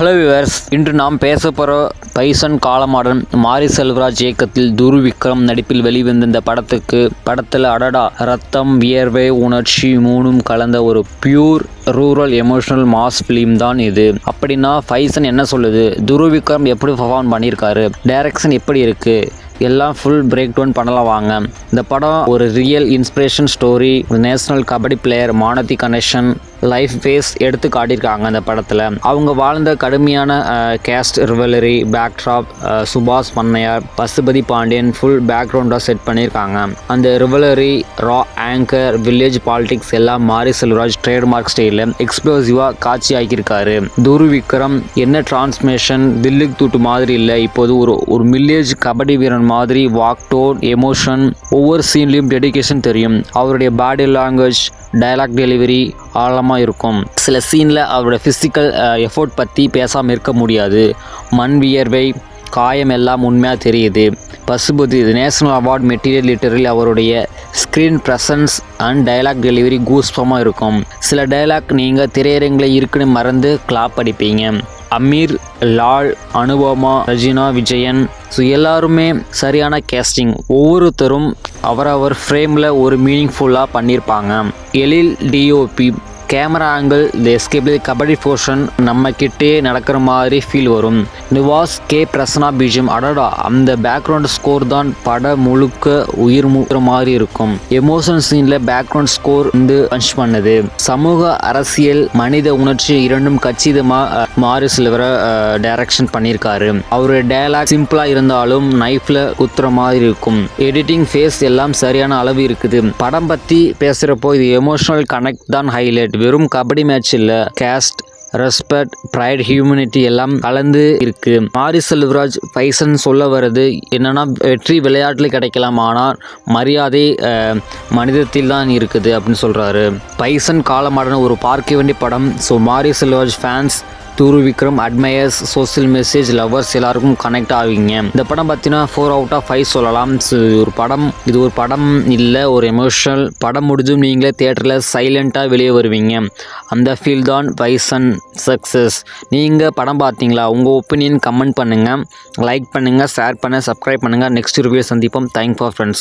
Hello viewers, இன்று நாம் பேச போகிற பைசன் காலமாடன் மாரி செல்வராஜ் இயக்கத்தில் துரு விக்ரம் நடிப்பில் வெளிவந்த இந்த படத்தில் அடடா ரத்தம் வியர்வை உணர்ச்சி மூணும் கலந்த ஒரு pure rural emotional mass film தான் இது. அப்படின்னா பைசன் என்ன சொல்லுது, துரு விக்ரம் எப்படி பர்ஃபார்ம் பண்ணியிருக்காரு, டைரக்ஷன் எப்படி இருக்குது, எல்லாம் ஃபுல் பிரேக் டவுன் பண்ணலாம் வாங்க. இந்த படம் ஒரு real inspiration story. National kabaddi player Manathi Ganesan life phase எடுத்து காட்டியிருக்காங்க. அந்த படத்தில் அவங்க வாழ்ந்த கடுமையான கேஸ்ட் ரிவலரி பேக்ட்ராப், சுபாஷ் பண்ணையார், பசுபதி பாண்டியன் ஃபுல் பேக்ரவுண்டாக செட் பண்ணியிருக்காங்க. அந்த ரிவலரி ரா ஆங்கர் வில்லேஜ் பாலிடிக்ஸ் எல்லாம் மாரி செல்வராஜ் ட்ரேட்மார்க் ஸ்டைலில் எக்ஸ்ப்ளோசிவாக காட்சி ஆக்கியிருக்காரு. துரு விக்ரம் என்ன டிரான்ஸ்மேஷன் தில்லுக்கு தூட்டு மாதிரி இல்லை, இப்போது ஒரு வில்லேஜ் கபடி வீரன் மாதிரி வாக் டோன் எமோஷன், ஒவ்வொரு சீன்லேயும் டெடிகேஷன் தெரியும். அவருடைய பாடி லாங்குவேஜ் டயலாக் டெலிவரி ஆழமாக இருக்கும். சில சீனில் அவருடைய ஃபிசிக்கல் எஃபோர்ட் பற்றி பேசாமல் இருக்க முடியாது. மண் வியர்வை காயம் எல்லாம் உண்மையாக தெரியுது. பசுபதி நேஷனல் அவார்ட் மெட்டீரியல் லிட்டரில் அவருடைய screen presence and dialogue delivery கூஸ்பமாக இருக்கும். சில டயலாக் நீங்கள் திரையரங்கில் இருக்குன்னு மறந்து கிளாப் அடிப்பீங்க. அமீர், லால், அனுபமா, ரஜினா, விஜயன், ஸோ எல்லாருமே சரியான கேஸ்டிங். ஒவ்வொருத்தரும் அவரவர் ஃப்ரேமில் ஒரு மீனிங்ஃபுல்லாக பண்ணியிருப்பாங்க. Ezhil DOP camera angle the escapable kabaddi portion நம்ம கிட்டே நடக்கிற மாதிரி ஃபீல் வரும். நிவாஸ் கே பிரசனா பிஜிஎம் அடடா அந்த பேக்ரவுண்ட் ஸ்கோர் தான் படம் முழுக்க உயிர் மூக்கிற மாதிரி இருக்கும். எமோஷன் சீனில் பேக்ரவுண்ட் ஸ்கோர் வந்து பஞ்ச் பண்ணுது. சமூக அரசியல் மனித உணர்ச்சி இரண்டும் கச்சிதமாக மாரி செல்வர டைரக்ஷன் பண்ணியிருக்காரு. அவருடைய டயலாக் சிம்பிளாக இருந்தாலும் நைஃப்பில் குத்துற மாதிரி இருக்கும். எடிட்டிங் ஃபேஸ் எல்லாம் சரியான அளவு இருக்குது. படம் பற்றி பேசுகிறப்போ இது எமோஷனல் கனெக்ட் தான் ஹைலைட். வெறும் கபடி மேட்ச் இல்லை, கேஸ்ட், ரெஸ்பெக்ட், ப்ரைட், ஹியூமனிட்டி எல்லாம் கலந்து இருக்கு. மாரி செல்வராஜ் பைசன் சொல்ல வருது என்னன்னா, வெற்றி விளையாட்டில் கிடைக்கலாம், ஆனால் மரியாதை மனிதத்தில் தான் இருக்குது அப்படின்னு சொல்றாரு. பைசன் காலமாடன் ஒரு பார்க்க வேண்டிய படம். ஸோ மாரி செல்வராஜ் ஃபேன்ஸ், துரு விக்ரம் அட்மையர்ஸ், சோசியல் மெசேஜ் லவர்ஸ் எல்லாருக்கும் கனெக்ட் ஆவீங்க. இந்த படம் பார்த்தீங்கன்னா 4 out of 5 சொல்லலாம். இது ஒரு படம் இல்லை, ஒரு எமோஷனல் படம். முடிஞ்சும் நீங்களே தியேட்டரில் சைலண்ட்டாக வெளியே வருவீங்க. அந்த ஃபீல் தான் பைசன் சக்ஸஸ். நீங்கள் படம் பார்த்தீங்களா? உங்கள் ஒப்பீனியன் கமெண்ட் பண்ணுங்கள், லைக் பண்ணுங்கள், ஷேர் பண்ணுங்கள், சப்ஸ்கிரைப் பண்ணுங்கள். நெக்ஸ்ட் ரிவ்யூ சந்திப்போம். Thank for friends.